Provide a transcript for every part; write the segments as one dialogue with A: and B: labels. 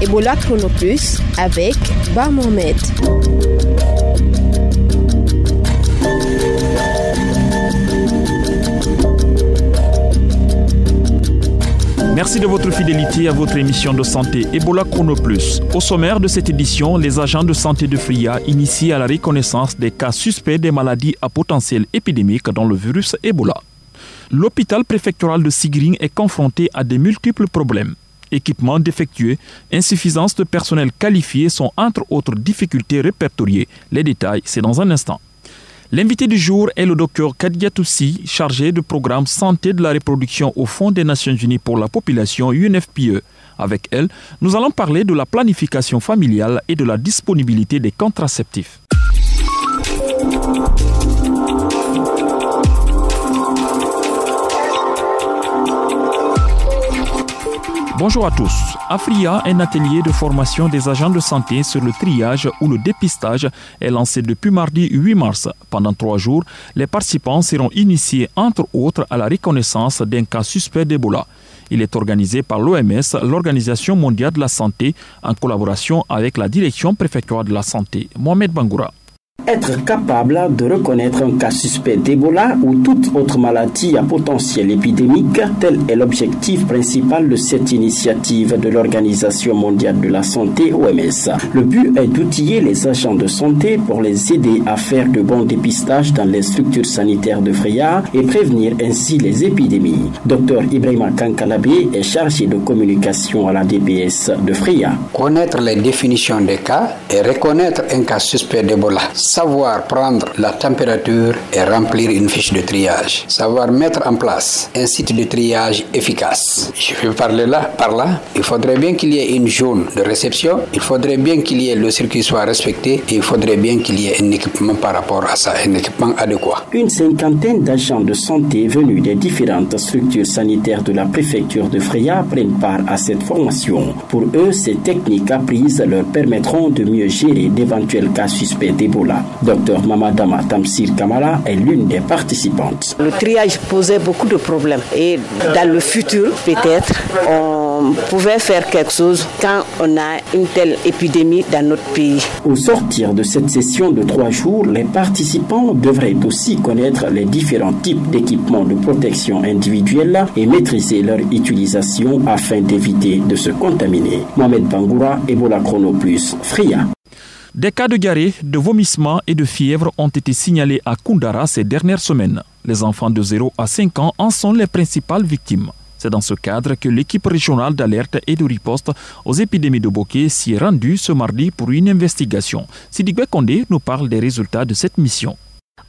A: Ebola Chrono Plus avec Bar Mohamed.
B: Merci de votre fidélité à votre émission de santé Ebola Chrono Plus. Au sommaire de cette édition, les agents de santé de Fria initient à la reconnaissance des cas suspects des maladies à potentiel épidémique dans le virus Ebola. L'hôpital préfectoral de Sigring est confronté à de multiples problèmes. Équipements défectueux, insuffisance de personnel qualifié sont entre autres difficultés répertoriées. Les détails, c'est dans un instant. L'invité du jour est le docteur Kadia Toussi, chargé du programme Santé de la reproduction au Fonds des Nations Unies pour la population UNFPE. Avec elle, nous allons parler de la planification familiale et de la disponibilité des contraceptifs. Bonjour à tous. Afria, un atelier de formation des agents de santé sur le triage ou le dépistage, est lancé depuis mardi 8 mars. Pendant 3 jours, les participants seront initiés entre autres à la reconnaissance d'un cas suspect d'Ebola. Il est organisé par l'OMS, l'Organisation mondiale de la santé, en collaboration avec la direction préfectorale de la santé. Mohamed Bangoura.
C: Être capable de reconnaître un cas suspect d'Ebola ou toute autre maladie à potentiel épidémique, tel est l'objectif principal de cette initiative de l'Organisation mondiale de la santé, OMS. Le but est d'outiller les agents de santé pour les aider à faire de bons dépistages dans les structures sanitaires de Fria et prévenir ainsi les épidémies. Dr Ibrahima Kankalabé est chargé de communication à la DPS de Fria.
D: Connaître les définitions des cas et reconnaître un cas suspect d'Ebola. Savoir prendre la température et remplir une fiche de triage. Savoir mettre en place un site de triage efficace. Je vais parler par là. Il faudrait bien qu'il y ait une zone de réception. Il faudrait bien qu'il y ait le circuit soit respecté. Et il faudrait bien qu'il y ait un équipement par rapport à ça, un équipement adéquat.
C: Une cinquantaine d'agents de santé venus des différentes structures sanitaires de la préfecture de Fria prennent part à cette formation. Pour eux, ces techniques apprises leur permettront de mieux gérer d'éventuels cas suspects d'Ebola. Dr Mamadama Tamsir Kamala est l'une des participantes.
E: Le triage posait beaucoup de problèmes et dans le futur, peut-être, on pouvait faire quelque chose quand on a une telle épidémie dans notre pays.
C: Au sortir de cette session de 3 jours, les participants devraient aussi connaître les différents types d'équipements de protection individuelle et maîtriser leur utilisation afin d'éviter de se contaminer. Mohamed Bangoura, Ebola Chrono Plus, Fria.
B: Des cas de diarrhée, de vomissements et de fièvre ont été signalés à Koundara ces dernières semaines. Les enfants de 0 à 5 ans en sont les principales victimes. C'est dans ce cadre que l'équipe régionale d'alerte et de riposte aux épidémies de Boké s'y est rendue ce mardi pour une investigation. Sidibé Kondé nous parle des résultats de cette mission.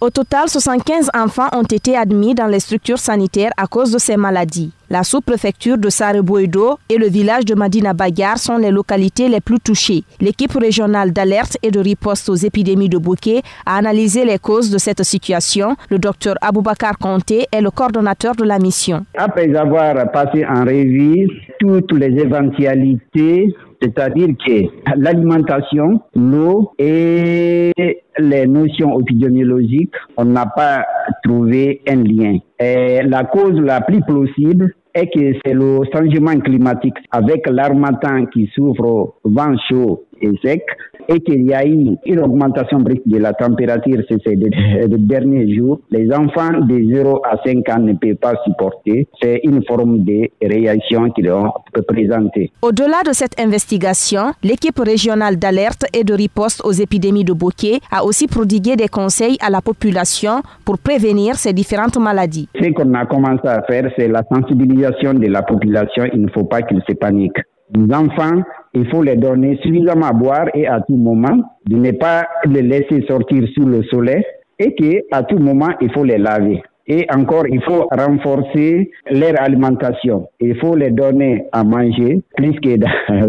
F: Au total, 75 enfants ont été admis dans les structures sanitaires à cause de ces maladies. La sous-préfecture de Sareboïdo et le village de Madina Bagar sont les localités les plus touchées. L'équipe régionale d'alerte et de riposte aux épidémies de Boké a analysé les causes de cette situation. Le docteur Aboubakar Konté est le coordonnateur de la mission.
G: Après avoir passé en revue toutes les éventualités, c'est-à-dire que l'alimentation, l'eau et les notions épidémiologiques, on n'a pas trouvé un lien. Et la cause la plus plausible est que c'est le changement climatique avec l'harmattan qui souffre vent chaud et sec et qu'il y a eu une augmentation brusque de la température ces derniers jours. Les enfants de 0 à 5 ans ne peuvent pas supporter. C'est une forme de réaction qu'ils ont présentée.
F: Au-delà de cette investigation, l'équipe régionale d'alerte et de riposte aux épidémies de Boké a aussi prodigué des conseils à la population pour prévenir ces différentes maladies.
G: Ce qu'on a commencé à faire, c'est la sensibilisation de la population. Il ne faut pas qu'ils se paniquent. Les enfants, il faut les donner suffisamment à boire et à tout moment, de ne pas les laisser sortir sous le soleil et qu'à tout moment, il faut les laver. Et encore, il faut renforcer leur alimentation. Il faut les donner à manger plus que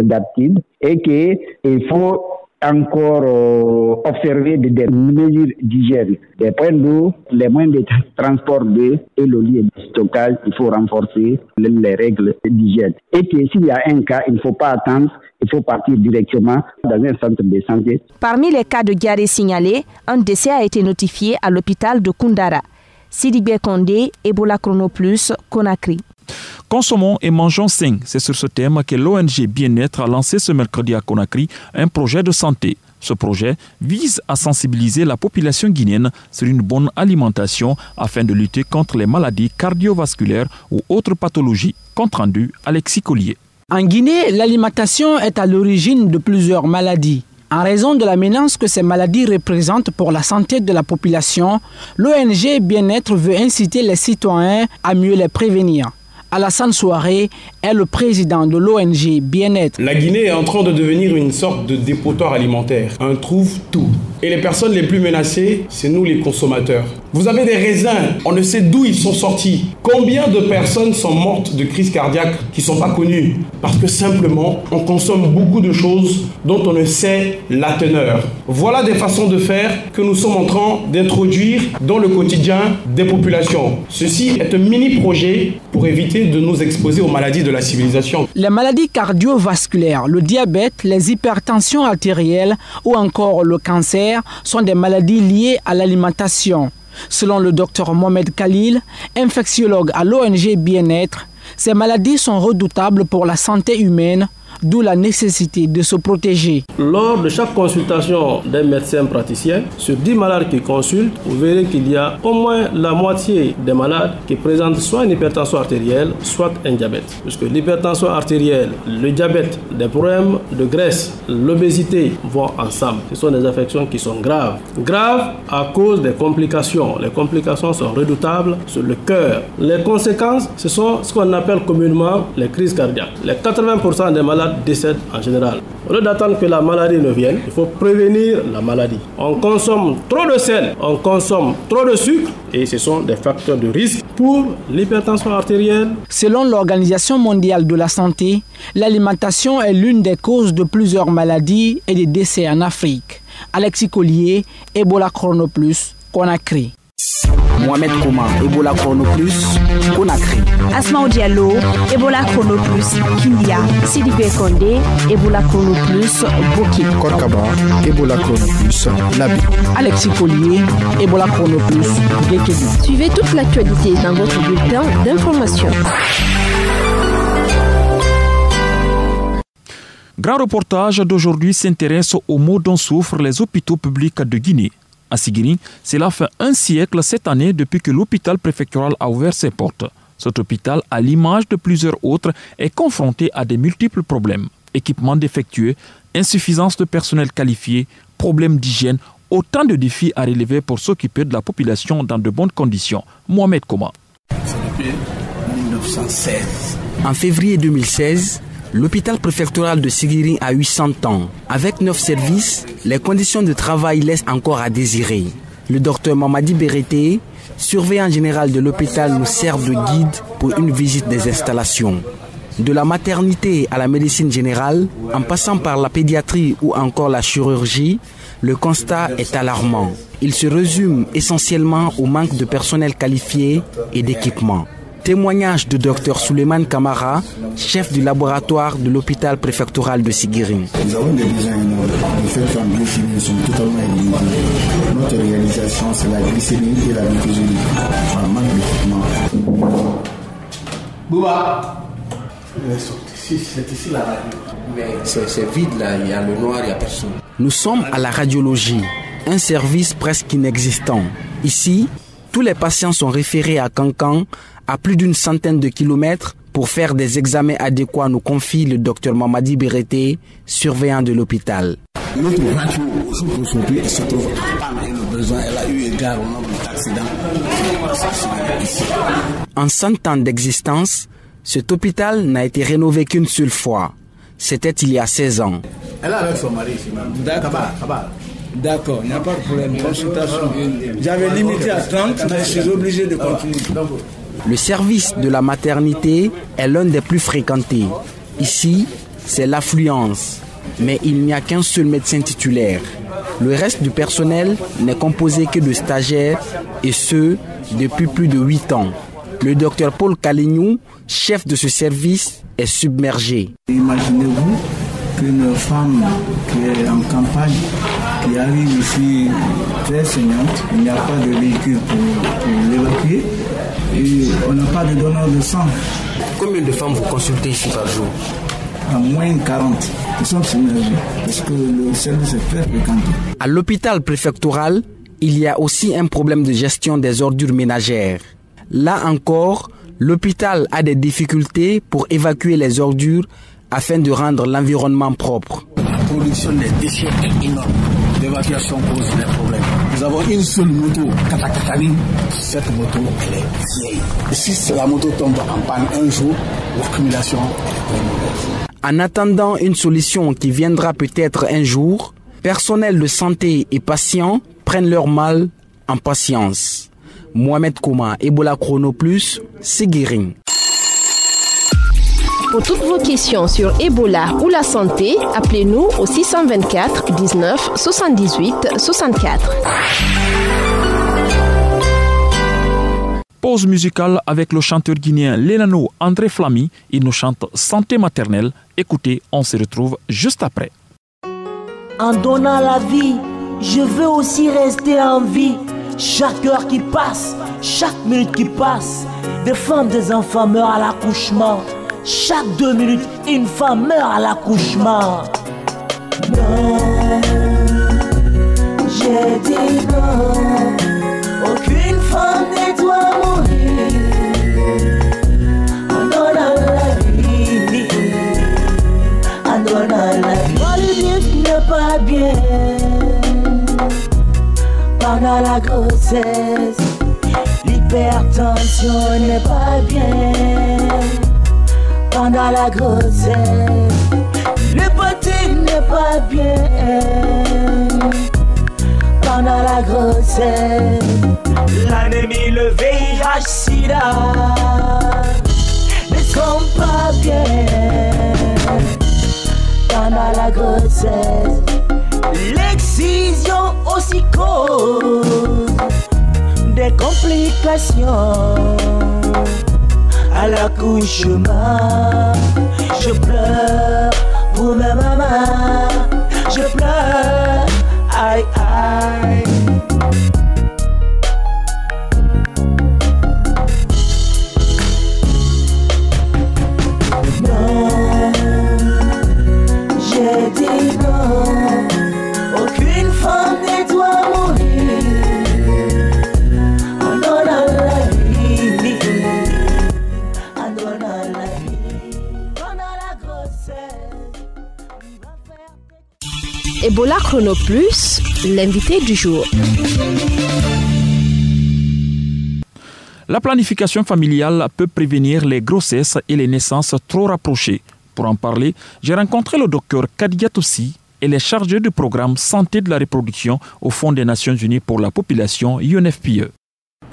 G: d'habitude et qu'il faut encore observer des mesures d'hygiène, des points d'eau, les moyens de transport d'eau et le lieu de stockage. Il faut renforcer les règles d'hygiène. Et que s'il y a un cas, il ne faut pas attendre, il faut partir directement dans un centre de santé.
F: Parmi les cas de diarrhée signalés, un décès a été notifié à l'hôpital de Koundara. Sidibé Kondé, Ebola Chrono Plus, Conakry.
B: Consommons et mangeons sain. C'est sur ce thème que l'ONG Bien-être a lancé ce mercredi à Conakry un projet de santé. Ce projet vise à sensibiliser la population guinéenne sur une bonne alimentation afin de lutter contre les maladies cardiovasculaires ou autres pathologies. Compte rendu, Alexis Collier.
H: En Guinée, l'alimentation est à l'origine de plusieurs maladies. En raison de la menace que ces maladies représentent pour la santé de la population, l'ONG Bien-être veut inciter les citoyens à mieux les prévenir. Alassane Souaré est le président de l'ONG Bien-être.
I: La Guinée est en train de devenir une sorte de dépotoir alimentaire. On trouve tout. Et les personnes les plus menacées, c'est nous les consommateurs. Vous avez des raisins, on ne sait d'où ils sont sortis. Combien de personnes sont mortes de crise cardiaque qui ne sont pas connues? Parce que simplement, on consomme beaucoup de choses dont on ne sait la teneur. Voilà des façons de faire que nous sommes en train d'introduire dans le quotidien des populations. Ceci est un mini-projet pour éviter de nous exposer aux maladies de la civilisation.
H: Les maladies cardiovasculaires, le diabète, les hypertensions artérielles ou encore le cancer sont des maladies liées à l'alimentation. Selon le docteur Mohamed Khalil, infectiologue à l'ONG Bien-être, ces maladies sont redoutables pour la santé humaine, d'où la nécessité de se protéger.
I: Lors de chaque consultation d'un médecin praticien, sur 10 malades qui consultent, vous verrez qu'il y a au moins la moitié des malades qui présentent soit une hypertension artérielle, soit un diabète. Puisque l'hypertension artérielle, le diabète, des problèmes de graisse, l'obésité vont ensemble. Ce sont des affections qui sont graves. Graves à cause des complications. Les complications sont redoutables sur le cœur. Les conséquences, ce sont ce qu'on appelle communément les crises cardiaques. Les 80% des malades décèdent en général. Au lieu d'attendre que la maladie ne vienne, il faut prévenir la maladie. On consomme trop de sel, on consomme trop de sucre et ce sont des facteurs de risque pour l'hypertension artérielle.
H: Selon l'Organisation mondiale de la santé, l'alimentation est l'une des causes de plusieurs maladies et des décès en Afrique. Alexis Collier, Ebola Chrono Plus, Conakry.
J: Mohamed Koma, Ebola Chrono Plus, Conakry.
F: Asma Diallo, Ebola Chrono Plus, Kindia. Sidibé Kondé, Ebola Chrono Plus, Bokit.
K: Korkaba, Ebola Chrono Plus, Labi.
H: Alexis Collier, Ebola Chrono Plus, Gekedu.
A: Suivez toute l'actualité dans votre bulletin d'information.
B: Grand reportage d'aujourd'hui s'intéresse aux maux dont souffrent les hôpitaux publics de Guinée. À Sigiri, cela fait un siècle cette année depuis que l'hôpital préfectoral a ouvert ses portes. Cet hôpital, à l'image de plusieurs autres, est confronté à de multiples problèmes. Équipements défectueux, insuffisance de personnel qualifié, problèmes d'hygiène, autant de défis à relever pour s'occuper de la population dans de bonnes conditions. Mohamed Koma.
L: C'est depuis 1916.
J: En février 2016, l'hôpital préfectoral de Sigiri a 800 ans. Avec 9 services, les conditions de travail laissent encore à désirer. Le docteur Mamadi Berete, surveillant général de l'hôpital, nous sert de guide pour une visite des installations. De la maternité à la médecine générale, en passant par la pédiatrie ou encore la chirurgie, le constat est alarmant. Il se résume essentiellement au manque de personnel qualifié et d'équipement. Témoignage de Dr Souleymane Kamara, chef du laboratoire de l'hôpital préfectoral de Sigiri.
L: Nous avons des besoins énormes. Les facteurs en biochimie sont totalement éliminés. Notre réalisation, c'est la glycémie et la glycogénie. On manque d'équipement. Bouba, c'est ici la radio. Mais c'est vide là, il y a le noir, il n'y a personne.
J: Nous sommes à la radiologie, un service presque inexistant. Ici, tous les patients sont référés à Cancan, à plus d'une centaine de kilomètres, pour faire des examens adéquats, nous confie le docteur Mamadi Berete, surveillant de l'hôpital.
L: Notre voiture, aujourd'hui, elle se trouve en le besoin, elle a eu égard au nombre d'accidents.
J: En 100 ans d'existence, cet hôpital n'a été rénové qu'une seule fois. C'était il y a 16 ans.
L: Elle est avec son mari ici. D'accord, il n'y a pas de problème. Consultation. J'avais limité à 30, mais je suis obligé de continuer.
J: Le service de la maternité est l'un des plus fréquentés. Ici, c'est l'affluence. Mais il n'y a qu'un seul médecin titulaire. Le reste du personnel n'est composé que de stagiaires, et ce, depuis plus de 8 ans. Le docteur Paul Kalignou, chef de ce service, est submergé.
L: Imaginez-vous qu'une femme qui est en campagne, qui arrive ici très saignante, il n'y a pas de véhicule pour l'évacuer et on n'a pas de donneur de sang.
J: Combien de femmes vous consultez ici par jour?
L: À moins de 40. Nous sommes submergés parce que le service est très fréquenté.
J: À l'hôpital préfectoral, il y a aussi un problème de gestion des ordures ménagères. Là encore, l'hôpital a des difficultés pour évacuer les ordures afin de rendre l'environnement propre.
L: La production des déchets est énorme. L'évacuation pose des problèmes. Nous avons une seule moto, Katakataline. Cette moto, elle est vieille. Et si la moto tombe en panne un jour, l'accumulation est très mauvaise.
J: En attendant une solution qui viendra peut-être un jour, personnel de santé et patients prennent leur mal en patience. Mohamed Kouma, Ebola Chrono Plus, Seguiring.
A: Pour toutes vos questions sur Ebola ou la santé, appelez-nous au 624 19 78 64.
B: Pause musicale avec le chanteur guinéen Lelano André Flamy. Il nous chante Santé maternelle. Écoutez, on se retrouve juste après.
M: En donnant la vie, je veux aussi rester en vie. Chaque heure qui passe, chaque minute qui passe, des femmes, des enfants meurent à l'accouchement. Chaque 2 minutes, une femme meurt à l'accouchement. Non, j'ai dit non. Aucune femme ne doit mourir. En donnant la vie, en donnant la vie. Polybius n'est pas bien pendant la grossesse. L'hypertension n'est pas bien pendant la grossesse. L'hépatite n'est pas bien pendant la grossesse. L'anémie, le VIH, SIDA ne sont pas bien pendant la grossesse. L'excision aussi cause des complications à l'accouchement. Je pleure pour ma maman, je pleure, aïe aïe. Non, j'ai dit non, aucune femme ne doit mourir. En donnant la vie, en donnant la vie, pendant la grossesse.
A: Ebola Chrono Plus, l'invité du jour.
B: La planification familiale peut prévenir les grossesses et les naissances trop rapprochées. Pour en parler, j'ai rencontré le docteur Kadia Toussi. Elle est chargée du programme Santé de la reproduction au Fonds des Nations Unies pour la population, UNFPA.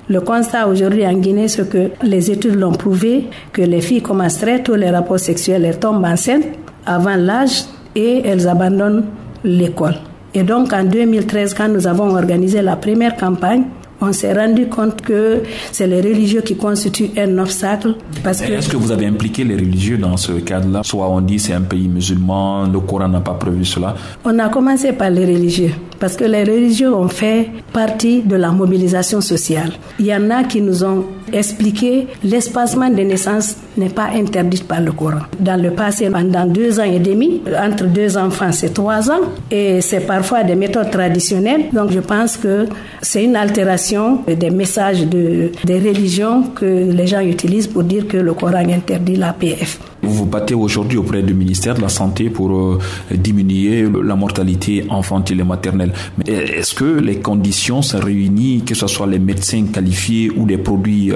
N: Le constat aujourd'hui en Guinée, c'est que les études l'ont prouvé, que les filles commencent très tôt les rapports sexuels, elles tombent enceintes avant l'âge et elles abandonnent l'école. Et donc en 2013, quand nous avons organisé la première campagne, on s'est rendu compte que c'est les religieux qui constituent un obstacle.
B: Est-ce que vous avez impliqué les religieux dans ce cadre-là? Soit on dit c'est un pays musulman, le Coran n'a pas prévu cela.
N: On a commencé par les religieux, parce que les religieux ont fait partie de la mobilisation sociale. Il y en a qui nous ont expliqué l'espacement des naissances n'est pas interdit par le Coran. Dans le passé, pendant 2 ans et demi, entre 2 enfants, c'est 3 ans, et c'est parfois des méthodes traditionnelles. Donc je pense que c'est une altération des messages des religions que les gens utilisent pour dire que le Coran interdit l'APF.
B: Vous vous battez aujourd'hui auprès du ministère de la Santé pour diminuer la mortalité infantile et maternelle. Mais est-ce que les conditions sont réunies, que ce soit les médecins qualifiés ou les produits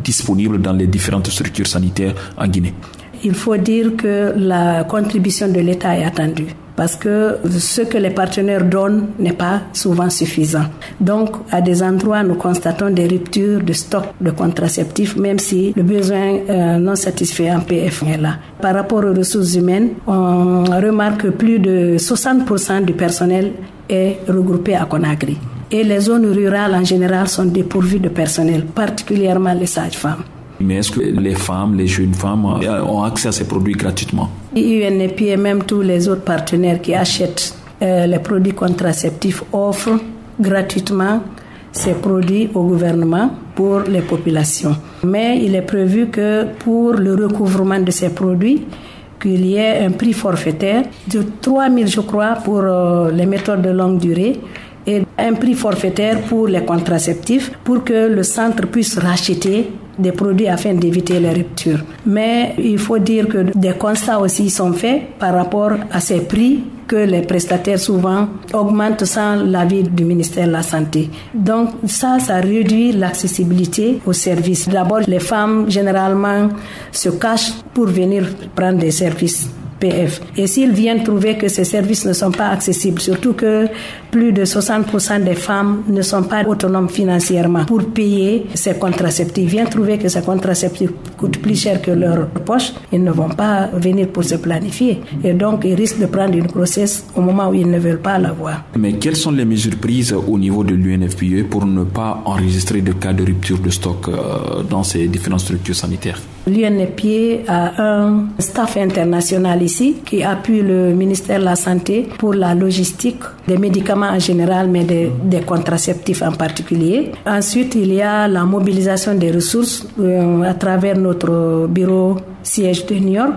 B: disponibles dans les différentes structures sanitaires en Guinée?
N: Il faut dire que la contribution de l'État est attendue, parce que ce que les partenaires donnent n'est pas souvent suffisant. Donc, à des endroits, nous constatons des ruptures de stock de contraceptifs, même si le besoin non satisfait en PF est là. Par rapport aux ressources humaines, on remarque que plus de 60% du personnel est regroupé à Conakry. Et les zones rurales, en général, sont dépourvues de personnel, particulièrement les sages-femmes.
B: Mais est-ce que les femmes, les jeunes femmes ont accès à ces produits gratuitement?
N: UNEP et même tous les autres partenaires qui achètent les produits contraceptifs offrent gratuitement ces produits au gouvernement pour les populations. Mais il est prévu que pour le recouvrement de ces produits, qu'il y ait un prix forfaitaire de 3 000, je crois, pour les méthodes de longue durée et un prix forfaitaire pour les contraceptifs pour que le centre puisse racheter des produits afin d'éviter les ruptures. Mais il faut dire que des constats aussi sont faits par rapport à ces prix que les prestataires souvent augmentent sans l'avis du ministère de la Santé. Donc ça réduit l'accessibilité aux services. D'abord, les femmes généralement se cachent pour venir prendre des services PF. Et s'ils viennent trouver que ces services ne sont pas accessibles, surtout que plus de 60% des femmes ne sont pas autonomes financièrement pour payer ces contraceptifs, ils viennent trouver que ces contraceptifs coûtent plus cher que leur poche, ils ne vont pas venir pour se planifier. Et donc, ils risquent de prendre une grossesse au moment où ils ne veulent pas l'avoir.
B: Mais quelles sont les mesures prises au niveau de l'UNFPA pour ne pas enregistrer de cas de rupture de stock dans ces différentes structures sanitaires?
N: L'UNFPA a un staff international ici qui appuie le ministère de la Santé pour la logistique des médicaments en général, mais des contraceptifs en particulier. Ensuite, il y a la mobilisation des ressources à travers notre bureau siège de New York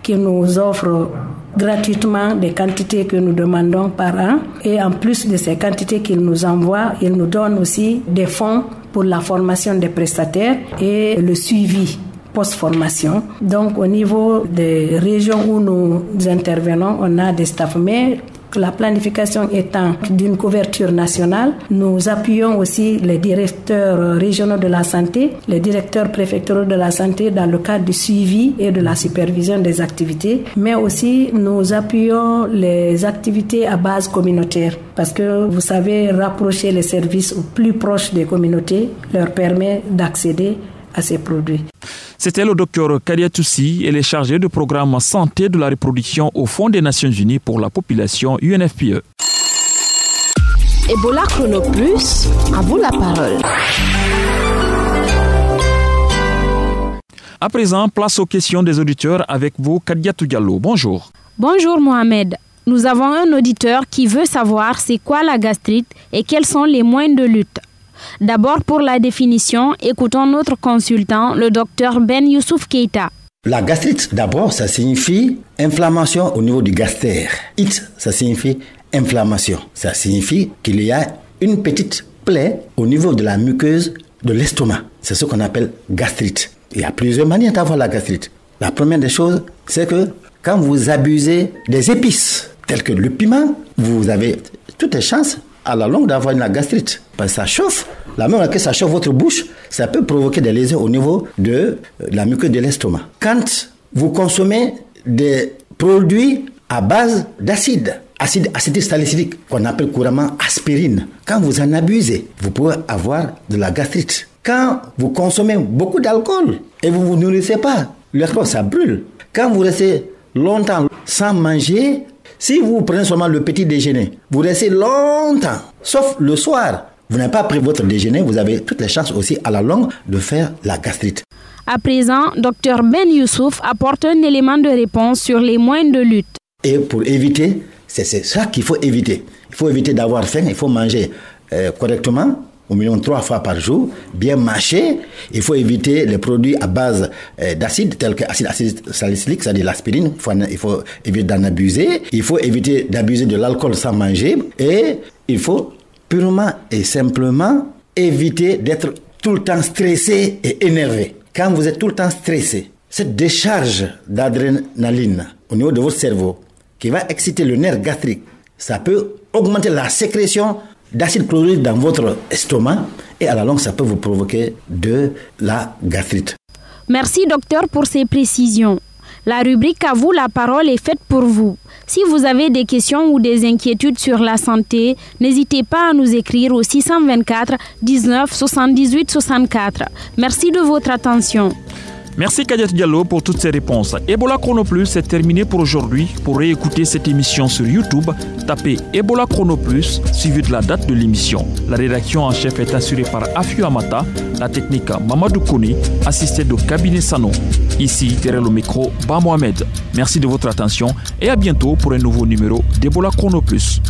N: qui nous offre gratuitement des quantités que nous demandons par an. Et en plus de ces quantités qu'il nous envoie, il nous donne aussi des fonds pour la formation des prestataires et le suivi post-formation. Donc, au niveau des régions où nous intervenons, on a des staffs. Mais la planification étant d'une couverture nationale, nous appuyons aussi les directeurs régionaux de la santé, les directeurs préfectoraux de la santé dans le cadre du suivi et de la supervision des activités. Mais aussi, nous appuyons les activités à base communautaire. Parce que, vous savez, rapprocher les services au plus proche des communautés leur permet d'accéder à ces produits.
B: C'était le docteur Kadia Toussi, elle est chargée de programme santé de la reproduction au Fonds des Nations Unies pour la population UNFPA.
A: Ebola Chrono Plus, à vous la parole.
B: À présent, place aux questions des auditeurs avec vous, Kadia Diallo. Bonjour.
O: Bonjour Mohamed. Nous avons un auditeur qui veut savoir c'est quoi la gastrite et quels sont les moyens de lutte. D'abord, pour la définition, écoutons notre consultant, le docteur Ben Youssouf Keita.
P: La gastrite, d'abord, ça signifie inflammation au niveau du gaster. It, ça signifie inflammation. Ça signifie qu'il y a une petite plaie au niveau de la muqueuse de l'estomac. C'est ce qu'on appelle gastrite. Il y a plusieurs manières d'avoir la gastrite. La première des choses, c'est que quand vous abusez des épices, telles que le piment, vous avez toutes les chances à la longue d'avoir une gastrite. Parce que ça chauffe. La même que ça chauffe votre bouche, ça peut provoquer des lésions au niveau de la muqueuse de l'estomac. Quand vous consommez des produits à base d'acide acétylsalicylique, qu'on appelle couramment aspirine, quand vous en abusez, vous pouvez avoir de la gastrite. Quand vous consommez beaucoup d'alcool et vous ne vous nourrissez pas, l'alcool ça brûle. Quand vous restez longtemps sans manger, si vous prenez seulement le petit déjeuner, vous restez longtemps, sauf le soir. Vous n'avez pas pris votre déjeuner, vous avez toutes les chances aussi à la longue de faire la gastrite.
O: À présent, Dr Ben Youssouf apporte un élément de réponse sur les moyens de lutte.
P: Et pour éviter, c'est ça qu'il faut éviter. Il faut éviter d'avoir faim, il faut manger correctement, au minimum 3 fois par jour, bien mâcher. Il faut éviter les produits à base d'acide, tels que l'acide salicylique, c'est-à-dire l'aspirine. Il faut éviter d'en abuser. Il faut éviter d'abuser de l'alcool sans manger. Et il faut purement et simplement éviter d'être tout le temps stressé et énervé. Quand vous êtes tout le temps stressé, cette décharge d'adrénaline au niveau de votre cerveau qui va exciter le nerf gastrique, ça peut augmenter la sécrétion d'acide chlorhydrique dans votre estomac et à la longue, ça peut vous provoquer de la gastrite.
O: Merci docteur pour ces précisions. La rubrique à vous, la parole est faite pour vous. Si vous avez des questions ou des inquiétudes sur la santé, n'hésitez pas à nous écrire au 624 19 78 64. Merci de votre attention.
B: Merci Kadiat Diallo pour toutes ces réponses. Ebola Chrono Plus est terminé pour aujourd'hui. Pour réécouter cette émission sur YouTube, tapez Ebola Chrono Plus suivi de la date de l'émission. La rédaction en chef est assurée par Afiu Amata, la technique Mamadou Kone, assisté de Cabinet Sano. Ici, derrière le micro, Ba Mohamed. Merci de votre attention et à bientôt pour un nouveau numéro d'Ebola Chrono Plus.